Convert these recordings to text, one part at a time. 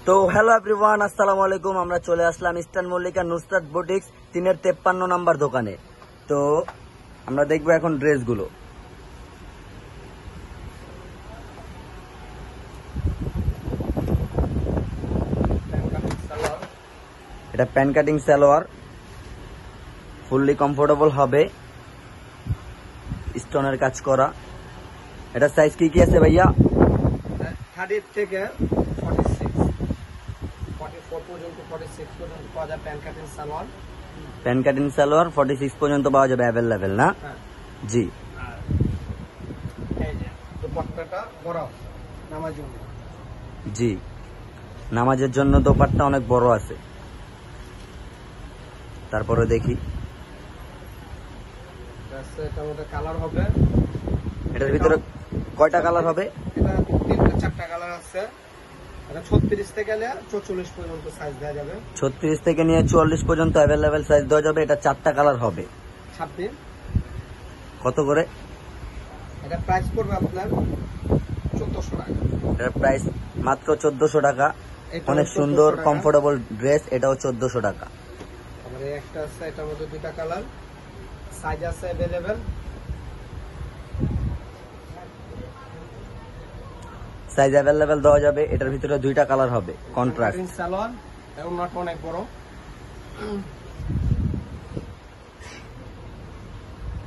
তো hello everyone, আসসালামু আলাইকুম। আমরা চলে আসলাম eastern Mallika Nusrat boutiques 3-53 number দোকানে। তো আমরা দেখবো এখন ড্রেসগুলো। এটা pan cutting salwar, fully comfortable হবে, স্টোনের কাজ করা। এটা সাইজ কি কি আছে ভাইয়া? 30 থেকে 46 44 পর্যন্ত 46 পর্যন্ত পাওয়া যায় pan cutting salwar. Pan cutting salwar 46 পর্যন্ত পাওয়া যাবে অ্যাভেলেবেল না? হ্যাঁ জি। আর এই যে দুপাট্টাটা বড় নামাজ জন্য। জি, নামাজের জন্য দোপাট্টা অনেক বড় আছে। তারপরে দেখি এটার মধ্যে কালার হবে। এটার ভিতরে কয়টা কালার হবে? এটা 3-4টা কালার আছে। এটা 36 থেকে 44 পর্যন্ত সাইজ দেওয়া যাবে। 36 থেকে নিয়ে 44 পর্যন্ত অ্যাভেলেবেল সাইজ দেওয়া যাবে। এটা 4টা কালার হবে। 26 কত করে? এটা প্রাইস পড়বে আপনার 1400 টাকা। এটার প্রাইস মাত্র 1400 টাকা। এটা অনেক 1400 সুন্দর টাকা। Comfortable dress. এটাও 1400 টাকা। আবার এই একটা আছে, এটার মধ্যে দুইটা কালার, সাইজ আছে अवेलेबल। সাইজ অ্যাভেলেবেল দেওয়া যাবে। এটার ভিতরে 2টা কালার হবে কন্ট্রাস্ট। সালোয়ার এবং নট অনেক বড়,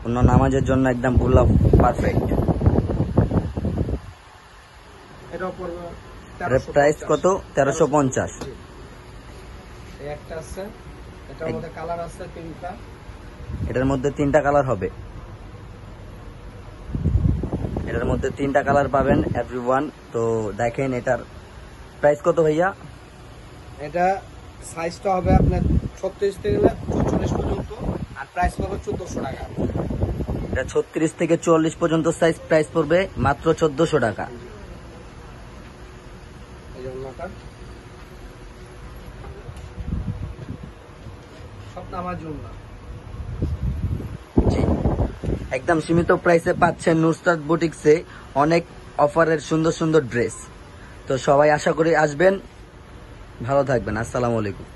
অন্য নামাজের জন্য একদম পুরা পারফেক্ট। এটাও পড়বে এটার প্রাইস কত? 1350। এই একটা আছে, এটার মধ্যে কালার আছে 3টা। এটার মধ্যে 3টা কালার হবে। এটার মধ্যে 3টা কালার পাবেন এভরিওয়ান। তো দেখেন এটার প্রাইস কত ভাইয়া? এটা সাইজটা হবে আপনার 36 থেকে 44 পর্যন্ত, আর প্রাইস পড়বে 1400 টাকা। এটা 36 থেকে 44 পর্যন্ত সাইজ, প্রাইস পড়বে মাত্র 1400 টাকা। এই জন্যটা সব নামার জন্য। জি, একদম সীমিত প্রাইসে পাচ্ছেন নুসরাত বুটিক্সে অনেক অফারের সুন্দর সুন্দর ড্রেস। তো সবাই আশা করি আসবেন। ভালো থাকবেন। আসসালামু আলাইকুম।